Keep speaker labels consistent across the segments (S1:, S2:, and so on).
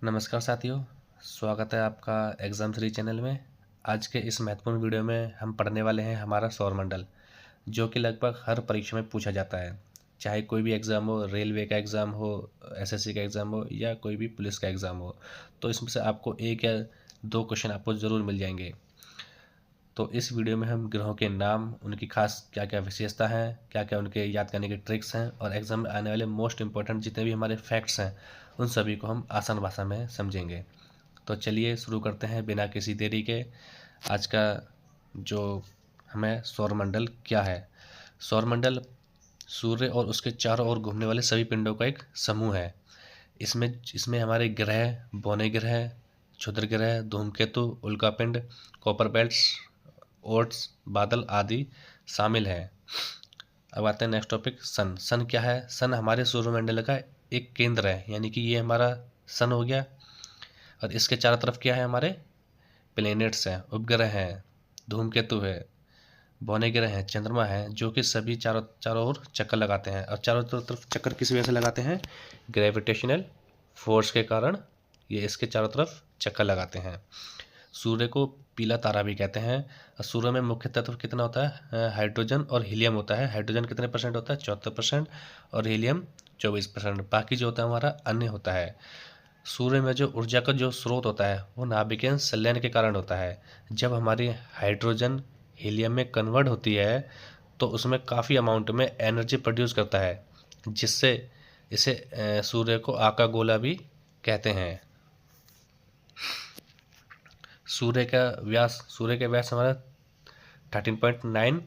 S1: नमस्कार साथियों, स्वागत है आपका एग्ज़ाम 3 चैनल में। आज के इस महत्वपूर्ण वीडियो में हम पढ़ने वाले हैं हमारा सौरमंडल, जो कि लगभग हर परीक्षा में पूछा जाता है। चाहे कोई भी एग्ज़ाम हो, रेलवे का एग्ज़ाम हो, एसएससी का एग्ज़ाम हो या कोई भी पुलिस का एग्ज़ाम हो, तो इसमें से आपको 1 या 2 क्वेश्चन आपको ज़रूर मिल जाएंगे। तो इस वीडियो में हम ग्रहों के नाम, उनकी खास क्या क्या विशेषता हैं, क्या क्या उनके याद करने के ट्रिक्स हैं और एग्ज़ाम में आने वाले मोस्ट इंपॉर्टेंट जितने भी हमारे फैक्ट्स हैं, उन सभी को हम आसान भाषा में समझेंगे। तो चलिए शुरू करते हैं बिना किसी देरी के। आज का जो हमें सौरमंडल क्या है। सौरमंडल सूर्य और उसके चारों ओर घूमने वाले सभी पिंडों का एक समूह है। इसमें इसमें हमारे ग्रह, बौने ग्रह, क्षुद्र ग्रह, धूमकेतु, उल्कापिंड, कॉपर बेल्ट्स, ओट्स, बादल आदि शामिल हैं। अब आते हैं नेक्स्ट टॉपिक, सन। सन क्या है? सन हमारे सौरमंडल का एक केंद्र है, यानी कि ये हमारा सन हो गया। और इसके चारों तरफ क्या है? हमारे प्लेनेट्स हैं, उपग्रह हैं, धूमकेतु है, बौने ग्रह हैं, चंद्रमा है, जो कि सभी चारों चारों ओर चक्कर लगाते हैं। और चारों तरफ चक्कर किस वजह से लगाते हैं? ग्रेविटेशनल फोर्स के कारण ये इसके चारों तरफ चक्कर लगाते हैं। सूर्य को पीला तारा भी कहते हैं। और सूर्य में मुख्य तत्व कितना होता है? हाइड्रोजन और हीलियम होता है। हाइड्रोजन कितने परसेंट होता है? 74%। और हीलियम 24%। बाकी जो होता है हमारा अन्य होता है। सूर्य में जो ऊर्जा का जो स्रोत होता है वो नाभिकीय संलयन के कारण होता है। जब हमारी हाइड्रोजन हीलियम में कन्वर्ट होती है तो उसमें काफ़ी अमाउंट में एनर्जी प्रोड्यूस करता है, जिससे इसे सूर्य को आका गोला भी कहते हैं। सूर्य का व्यास हमारा 13.9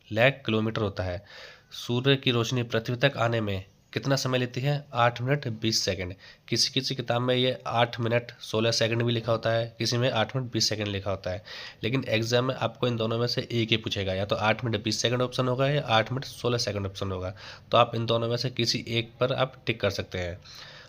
S1: लाख किलोमीटर होता है। सूर्य की रोशनी पृथ्वी तक आने में कितना समय लेती है? 8 मिनट 20 सेकंड। किसी किसी किताब में ये 8 मिनट 16 सेकंड भी लिखा होता है, किसी में 8 मिनट 20 सेकंड लिखा होता है। लेकिन एग्जाम में आपको इन दोनों में से एक ही पूछेगा, या तो 8 मिनट 20 सेकंड ऑप्शन होगा या 8 मिनट 16 सेकंड ऑप्शन होगा। तो आप इन दोनों में से किसी एक पर आप टिक कर सकते हैं।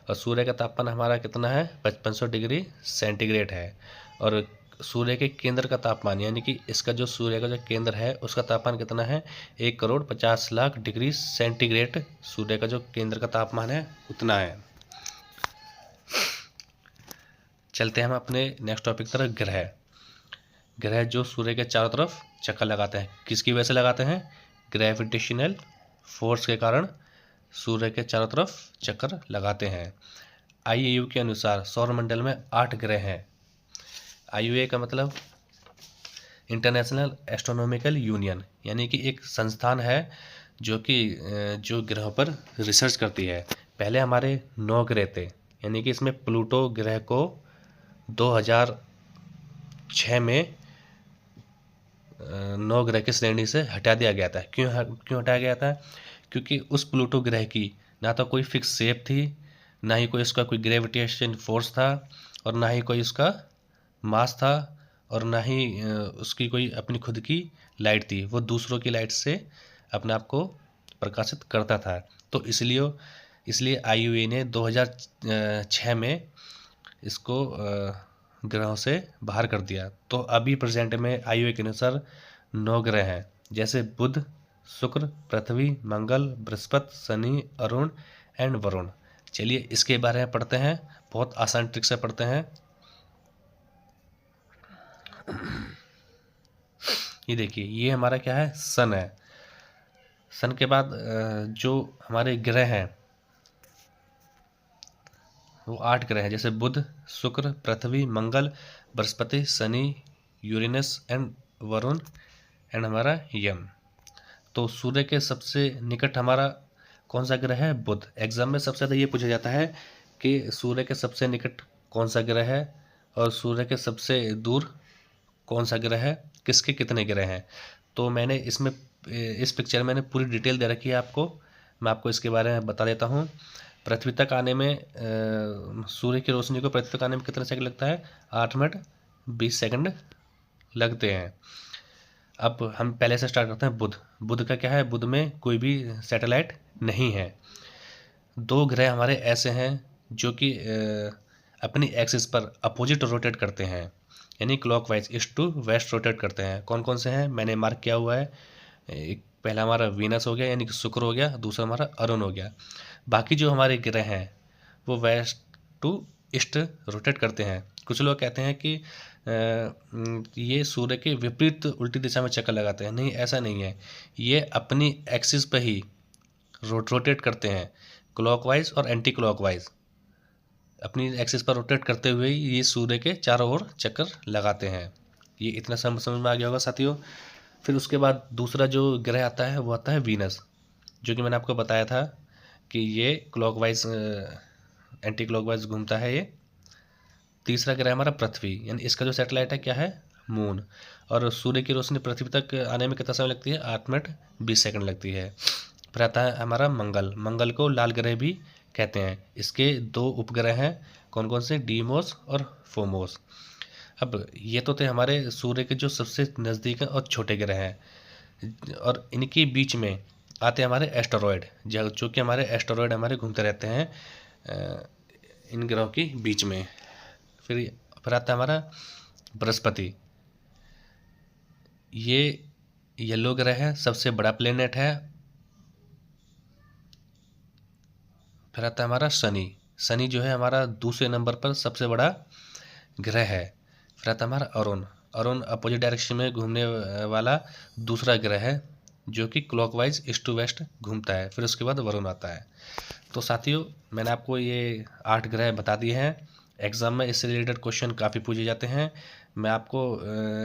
S1: और सूर्य का तापमान हमारा कितना है? 5500 डिग्री सेंटीग्रेड है। और सूर्य के केंद्र का तापमान, यानी कि इसका जो सूर्य का जो केंद्र है उसका तापमान कितना है? 1,50,00,000 डिग्री सेंटीग्रेड सूर्य का जो केंद्र का तापमान है उतना है। चलते हैं हम अपने नेक्स्ट टॉपिक की तरफ, ग्रह। ग्रह जो सूर्य के चारों तरफ चक्कर लगाते हैं, किसकी वजह से लगाते हैं? ग्रेविटेशनल फोर्स के कारण सूर्य के चारों तरफ चक्कर लगाते हैं। आईएयू के अनुसार सौरमंडल में 8 ग्रह हैं। आईयूए का मतलब इंटरनेशनल एस्ट्रोनॉमिकल यूनियन, यानी कि एक संस्थान है जो कि जो ग्रहों पर रिसर्च करती है। पहले हमारे 9 ग्रह थे, यानी कि इसमें प्लूटो ग्रह को 2006 में 9 ग्रह की श्रेणी से हटा दिया गया था। क्यों हटाया गया था? क्योंकि उस प्लूटो ग्रह की ना तो कोई फिक्स शेप थी, ना ही कोई इसका कोई ग्रेविटेशन फोर्स था, और ना ही कोई इसका मास था, और ना ही उसकी कोई अपनी खुद की लाइट थी। वो दूसरों की लाइट से अपने आप को प्रकाशित करता था। तो इसलिए आईयूए ने 2006 में इसको ग्रहों से बाहर कर दिया। तो अभी प्रेजेंट में आईयूए के अनुसार 9 ग्रह हैं, जैसे बुध, शुक्र, पृथ्वी, मंगल, बृहस्पति, शनि, अरुण एंड वरुण। चलिए इसके बारे में पढ़ते हैं, बहुत आसान ट्रिक से पढ़ते हैं। ये देखिए, ये हमारा क्या है? सन है। सन के बाद जो हमारे ग्रह हैं वो 8 ग्रह हैं, जैसे Budh, Shukra, Prithvi, Mangal, Brihaspati, Shani, Uranus and Varun and हमारा यम। तो सूर्य के सबसे निकट हमारा कौन सा ग्रह है? बुध। एग्जाम में सबसे ज़्यादा ये पूछा जाता है कि सूर्य के सबसे निकट कौन सा ग्रह है और सूर्य के सबसे दूर कौन सा ग्रह है, किसके कितने ग्रह हैं। तो मैंने इसमें इस पिक्चर में मैंने पूरी डिटेल दे रखी है आपको। मैं आपको इसके बारे में बता देता हूँ। पृथ्वी तक आने में सूर्य की रोशनी को पृथ्वी तक आने में कितना सेकंड लगता है? 8 मिनट 20 सेकंड लगते हैं। अब हम पहले से स्टार्ट करते हैं। बुध। बुध का क्या है? बुध में कोई भी सैटेलाइट नहीं है। 2 ग्रह हमारे ऐसे हैं जो कि अपनी एक्सिस पर अपोजिट रोटेट करते हैं, यानी clockwise east to west rotate करते हैं। कौन कौन से हैं? मैंने मार्क किया हुआ है। एक पहला हमारा वीनस हो गया, यानी कि शुक्र हो गया। दूसरा हमारा अरुण हो गया। बाकी जो हमारे ग्रह हैं वो वेस्ट टू ईस्ट रोटेट करते हैं। कुछ लोग कहते हैं कि ये सूर्य के विपरीत उल्टी दिशा में चक्कर लगाते हैं। नहीं, ऐसा नहीं है, ये अपनी एक्सिस पे ही रोटेट करते हैं, क्लॉकवाइज और एंटी क्लॉकवाइज अपनी एक्सिस पर रोटेट करते हुए ये सूर्य के चारों ओर चक्कर लगाते हैं। ये इतना समझ में आ गया होगा साथियों। फिर उसके बाद दूसरा जो ग्रह आता है वो आता है वीनस, जो कि मैंने आपको बताया था कि ये क्लॉकवाइज एंटी क्लॉकवाइज घूमता है ये। तीसरा ग्रह हमारा पृथ्वी, यानी इसका जो सैटेलाइट है क्या है, मून। और सूर्य की रोशनी पृथ्वी तक आने में कितना समय लगती है, 8 मिनट 20 सेकंड लगती है। फिर आता है हमारा मंगल। मंगल को लाल ग्रह भी कहते हैं। इसके 2 उपग्रह हैं, कौन कौन से, डीमोस और फोमोस। अब ये तो थे हमारे सूर्य के जो सबसे नज़दीक और छोटे ग्रह हैं, और इनके बीच में आते हैं हमारे एस्टेरॉयड, जो कि हमारे एस्टेरॉयड हमारे घूमते रहते हैं इन ग्रहों के बीच में। फिर आता है हमारा बृहस्पति। ये येलो ग्रह है, सबसे बड़ा प्लेनेट है। फिर आता है हमारा शनि। शनि जो है हमारा दूसरे नंबर पर सबसे बड़ा ग्रह है। फिर आता है हमारा अरुण। अरुण अपोजिट डायरेक्शन में घूमने वाला दूसरा ग्रह है, जो कि क्लॉकवाइज ईस्ट टू वेस्ट घूमता है। फिर उसके बाद वरुण आता है। तो साथियों, मैंने आपको ये 8 ग्रह बता दिए हैं। एग्ज़ाम में इससे रिलेटेड क्वेश्चन काफ़ी पूछे जाते हैं। मैं आपको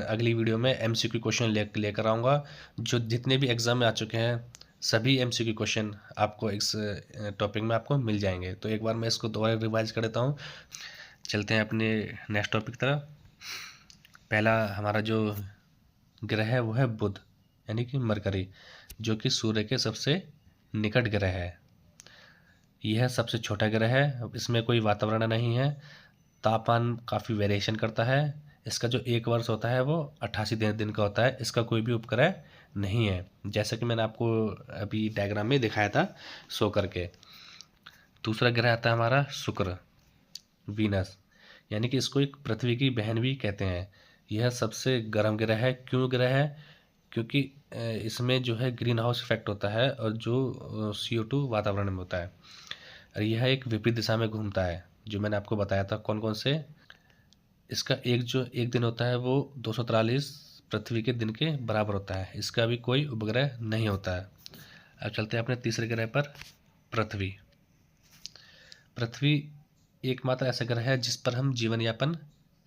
S1: अगली वीडियो में MCQ क्वेश्चन लेकर आऊँगा। जो जितने भी एग्ज़ाम में आ चुके हैं सभी MCQ क्वेश्चन आपको इस टॉपिक में आपको मिल जाएंगे। तो एक बार मैं इसको दोबारा रिवाइज कर देता हूँ। चलते हैं अपने नेक्स्ट टॉपिक की तरफ। पहला हमारा जो ग्रह है वो है बुध, यानी कि मरकरी, जो कि सूर्य के सबसे निकट ग्रह है। यह सबसे छोटा ग्रह है, इसमें कोई वातावरण नहीं है, तापमान काफ़ी वेरिएशन करता है। इसका जो 1 वर्ष होता है वो 88 दिन का होता है। इसका कोई भी उपग्रह नहीं है, जैसा कि मैंने आपको अभी डायग्राम में दिखाया था शो करके। दूसरा ग्रह आता है हमारा शुक्र, वीनस, यानी कि इसको एक पृथ्वी की बहन भी कहते हैं। यह सबसे गर्म ग्रह है। क्यों ग्रह है, क्योंकि इसमें जो है ग्रीन हाउस इफेक्ट होता है और जो CO2 वातावरण में होता है। और यह एक विपरीत दिशा में घूमता है, जो मैंने आपको बताया था कौन कौन से। इसका एक दिन होता है वो 243 पृथ्वी के दिन के बराबर होता है। इसका भी कोई उपग्रह नहीं होता है। अब चलते हैं अपने तीसरे ग्रह पर, पृथ्वी। पृथ्वी एकमात्र ऐसा ग्रह है जिस पर हम जीवन यापन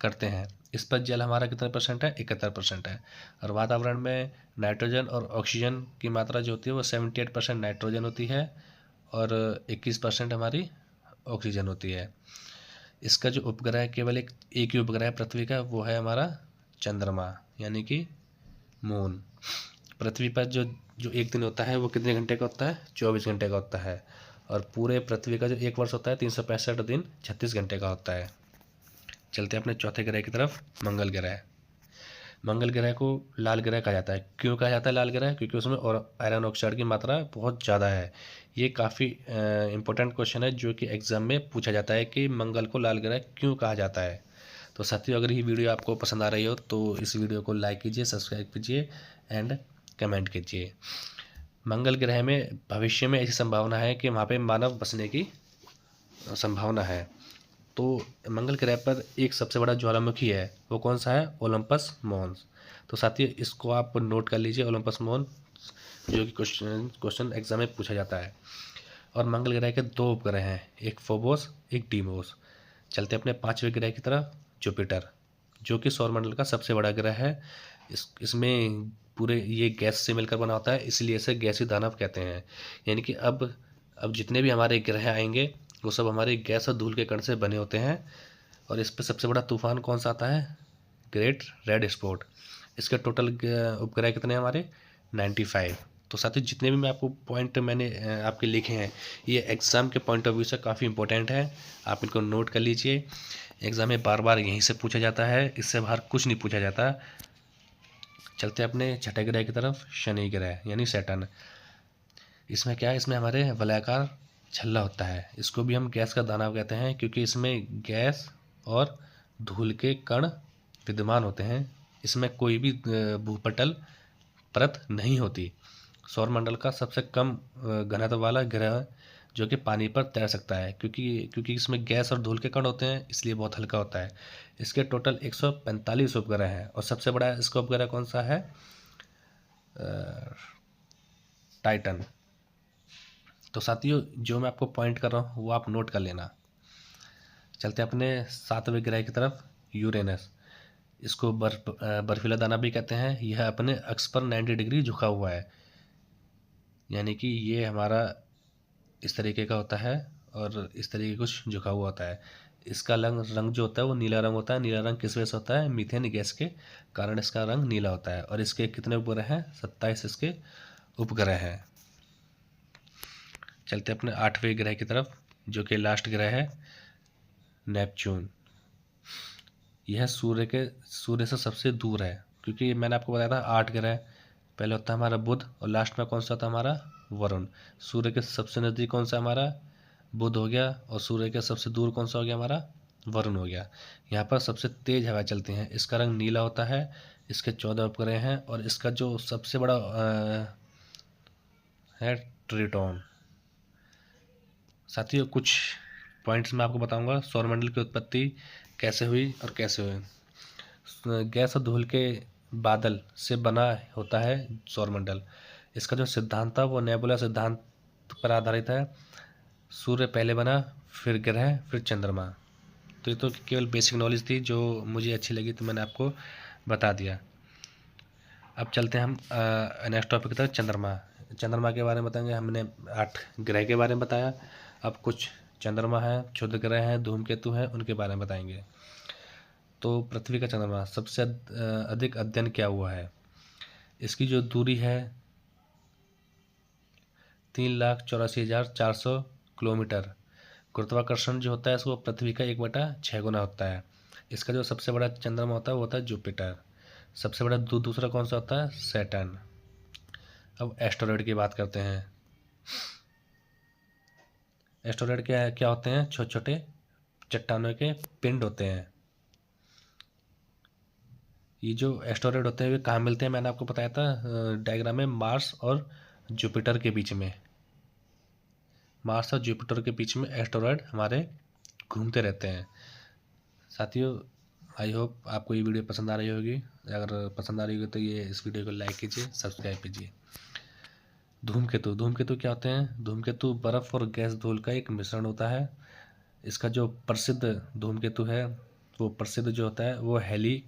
S1: करते हैं। इस पर जल हमारा कितना % है, 71% है। और वातावरण में नाइट्रोजन और ऑक्सीजन की मात्रा जो होती है वो 78% नाइट्रोजन होती है और 21% हमारी ऑक्सीजन होती है। इसका जो उपग्रह है, केवल एक ही उपग्रह है पृथ्वी का, वो है हमारा चंद्रमा, यानी कि मून। पृथ्वी पर जो एक दिन होता है वो कितने घंटे का होता है, 24 घंटे का होता है। और पूरे पृथ्वी का जो 1 वर्ष होता है 365 दिन 36 घंटे का होता है। चलते हैं अपने चौथे ग्रह की तरफ, मंगल ग्रह। मंगल ग्रह को लाल ग्रह कहा जाता है। क्यों कहा जाता है लाल ग्रह, क्योंकि उसमें और आयरन ऑक्साइड की मात्रा बहुत ज़्यादा है। ये काफ़ी इम्पोर्टेंट क्वेश्चन है, जो कि एग्ज़ाम में पूछा जाता है कि मंगल को लाल ग्रह क्यों कहा जाता है। तो साथियों, अगर ये वीडियो आपको पसंद आ रही हो तो इस वीडियो को लाइक कीजिए, सब्सक्राइब कीजिए एंड कमेंट कीजिए। मंगल ग्रह में भविष्य में ऐसी संभावना है कि वहाँ पे मानव बसने की संभावना है। तो मंगल ग्रह पर एक सबसे बड़ा ज्वालामुखी है, वो कौन सा है, ओलंपस मॉन्स। तो साथियों, इसको आप नोट कर लीजिए, ओलंपस मॉन्स, जो कि क्वेश्चन एग्जाम में पूछा जाता है। और मंगल ग्रह के 2 उपग्रह हैं, एक फोबोस एक डीमोस। चलते अपने 5वें ग्रह की तरफ, जुपिटर, जो कि सौरमंडल का सबसे बड़ा ग्रह है। इसमें पूरे ये गैस से मिलकर बना होता है, इसलिए इसे गैसीय दानव कहते हैं। यानी कि अब जितने भी हमारे ग्रह आएंगे वो सब हमारे गैस और धूल के कण से बने होते हैं। और इस पर सबसे बड़ा तूफान कौन सा आता है, ग्रेट रेड स्पॉट। इसके टोटल उपग्रह कितने हैं हमारे, 95। तो साथियों, जितने भी मैं आपको पॉइंट मैंने आपके लिखे हैं, ये एग्ज़ाम के पॉइंट ऑफ व्यू से काफ़ी इंपॉर्टेंट है। आप इनको नोट कर लीजिए। एग्ज़ाम में बार बार यहीं से पूछा जाता है, इससे बाहर कुछ नहीं पूछा जाता। चलते अपने छठे ग्रह की तरफ, शनि ग्रह यानी सैटर्न। इसमें क्या है, इसमें हमारे वलयाकार छल्ला होता है। इसको भी हम गैस का दानव कहते हैं, क्योंकि इसमें गैस और धूल के कण विद्यमान होते हैं। इसमें कोई भी भूपटल परत नहीं होती। सौरमंडल का सबसे कम घनत्व वाला ग्रह जो कि पानी पर तैर सकता है, क्योंकि इसमें गैस और धूल के कण होते हैं, इसलिए बहुत हल्का होता है। इसके टोटल 145 उपग्रह हैं और सबसे बड़ा इसका उपग्रह कौन सा है? टाइटन। तो साथियों, जो मैं आपको पॉइंट कर रहा हूँ वो आप नोट कर लेना। चलते अपने 7वें ग्रह की तरफ, यूरेनस। इसको बर्फीला दाना भी कहते हैं। यह अपने अक्ष पर 90 डिग्री झुका हुआ है, यानी कि ये हमारा इस तरीके का होता है और इस तरीके कुछ झुका हुआ होता है। इसका रंग जो होता है वो नीला रंग होता है। नीला रंग किस वजह से होता है? मीथेन गैस के कारण इसका रंग नीला होता है। और इसके कितने उपग्रह हैं? 27 इसके उपग्रह हैं। चलते अपने 8वें ग्रह की तरफ, जो कि लास्ट ग्रह है, नेपच्यून। यह सूर्य से सबसे दूर है, क्योंकि मैंने आपको बताया था 8 ग्रह। पहले होता है हमारा बुध और लास्ट में कौन सा होता है? हमारा वरुण। सूर्य के सबसे नज़दीक कौन सा हमारा? बुध हो गया। और सूर्य के सबसे दूर कौन सा हो गया? हमारा वरुण हो गया। यहाँ पर सबसे तेज हवा चलती हैं। इसका रंग नीला होता है। इसके 14 उपग्रह हैं और इसका जो सबसे बड़ा है ट्रिटोन। साथियों, कुछ पॉइंट्स मैं आपको बताऊंगा सौरमंडल की उत्पत्ति कैसे हुई और कैसे हुई। गैस और धूल के बादल से बना होता है सौरमंडल। इसका जो सिद्धांत था वो नेबुला सिद्धांत पर आधारित है। सूर्य पहले बना, फिर ग्रह, फिर चंद्रमा। तो ये तो केवल बेसिक नॉलेज थी जो मुझे अच्छी लगी, तो मैंने आपको बता दिया। अब चलते हैं हम नेक्स्ट टॉपिक की तरफ, चंद्रमा। चंद्रमा के बारे में बताएंगे। हमने 8 ग्रह के बारे में बताया। अब कुछ चंद्रमा है, क्षुद्र ग्रह हैं, धूमकेतु हैं, उनके बारे में बताएंगे। तो पृथ्वी का चंद्रमा सबसे अधिक अध्ययन किया हुआ है। इसकी जो दूरी है 3,84,400 किलोमीटर। गुरुत्वाकर्षण जो होता है इसको पृथ्वी का 1/6 गुना होता है। इसका जो सबसे बड़ा चंद्रमा होता है वो होता है जुपिटर। सबसे बड़ा दूसरा कौन सा होता है? सैटर्न। अब एस्टेरॉयड की बात करते हैं। एस्टेरॉयड क्या क्या होते हैं? छोटे छोटे चट्टानों के पिंड होते हैं। ये जो एस्टेरॉयड होते हैं वे कहाँ मिलते हैं? मैंने आपको बताया था डायग्राम में, मार्स और जुपिटर के बीच में। मार्स और जुपिटर के बीच में एस्टेरॉयड हमारे घूमते रहते हैं। साथियों, आई होप आपको ये वीडियो पसंद आ रही होगी। अगर पसंद आ रही होगी तो ये इस वीडियो को लाइक कीजिए, सब्सक्राइब कीजिए। धूमकेतु क्या होते हैं? धूमकेतु बर्फ़ और गैस धूल का एक मिश्रण होता है। इसका जो प्रसिद्ध धूमकेतु है वो प्रसिद्ध जो होता है वो हेली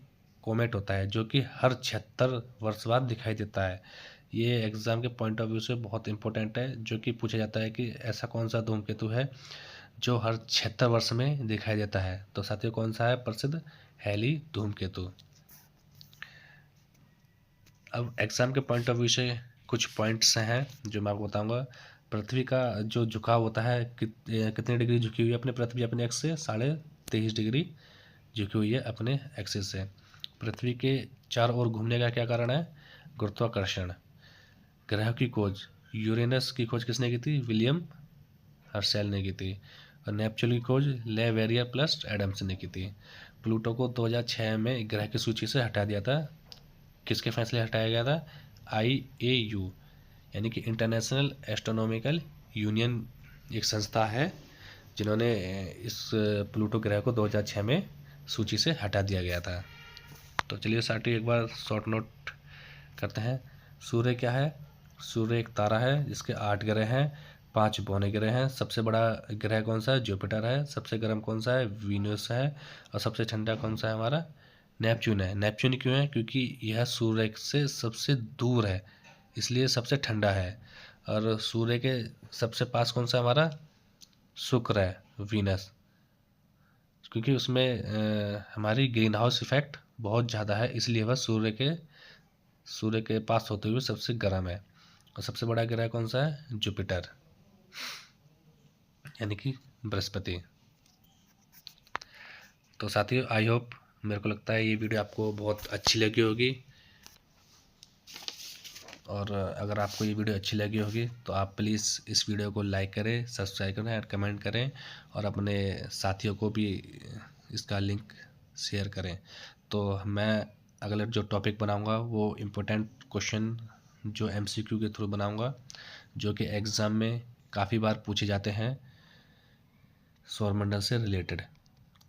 S1: कोमेट होता है, जो कि हर 76 वर्ष बाद दिखाई देता है। ये एग्ज़ाम के पॉइंट ऑफ व्यू से बहुत इंपॉर्टेंट है, जो कि पूछा जाता है कि ऐसा कौन सा धूमकेतु है जो हर 76 वर्ष में दिखाई देता है। तो साथियों, कौन सा है प्रसिद्ध? हेली धूमकेतु। अब एग्ज़ाम के पॉइंट ऑफ व्यू से कुछ पॉइंट्स हैं जो मैं आपको बताऊंगा। पृथ्वी का जो झुकाव होता है कितनी डिग्री झुकी हुई है अपने पृथ्वी अपने एक्स से? 23.5 डिग्री झुकी हुई है अपने एक्सिस से। पृथ्वी के चारों ओर घूमने का क्या कारण है? गुरुत्वाकर्षण। ग्रह की खोज, यूरेनस की खोज किसने की थी? विलियम हर्शेल ने की थी। और नेपच्यून की खोज ले वेरियर प्लस एडम्स ने की थी। प्लूटो को 2006 में ग्रह की सूची से हटा दिया था। किसके फैसले हटाया गया था? IAU, यानी कि इंटरनेशनल एस्ट्रोनॉमिकल यूनियन, एक संस्था है जिन्होंने इस प्लूटो ग्रह को 2006 में सूची से हटा दिया गया था। तो चलिए साथियों, एक बार शॉर्ट नोट करते हैं। सूर्य क्या है? सूर्य एक तारा है जिसके 8 ग्रह हैं, 5 बौने ग्रह हैं। सबसे बड़ा ग्रह कौन सा है? जुपिटर है। सबसे गर्म कौन सा है? वीनस है। और सबसे ठंडा कौन सा है? हमारा नेपच्यून है। नेपच्यून क्यों है? क्योंकि यह सूर्य से सबसे दूर है, इसलिए सबसे ठंडा है। और सूर्य के सबसे पास कौन सा हमारा? शुक्र है, वीनस, क्योंकि उसमें हमारी ग्रीन हाउस इफेक्ट बहुत ज़्यादा है, इसलिए वह सूर्य के पास होते हुए सबसे गर्म है। और सबसे बड़ा ग्रह कौन सा है? जुपिटर, यानी कि बृहस्पति। तो साथियों, आई होप, मेरे को लगता है ये वीडियो आपको बहुत अच्छी लगी होगी। और अगर आपको ये वीडियो अच्छी लगी होगी तो आप प्लीज़ इस वीडियो को लाइक करें, सब्सक्राइब करें और कमेंट करें, और अपने साथियों को भी इसका लिंक शेयर करें। तो मैं अगला जो टॉपिक बनाऊंगा वो इम्पोर्टेंट क्वेश्चन जो MCQ के थ्रू बनाऊंगा, जो कि एग्ज़ाम में काफ़ी बार पूछे जाते हैं सौरमंडल से रिलेटेड।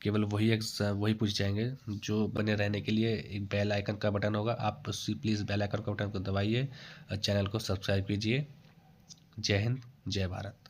S1: केवल वही पूछे जाएंगे जो बने रहने के लिए एक बेल आइकन का बटन होगा, आप उसी प्लीज़ बेल आइकन का बटन को दबाइए और चैनल को सब्सक्राइब कीजिए। जय हिंद, जय भारत।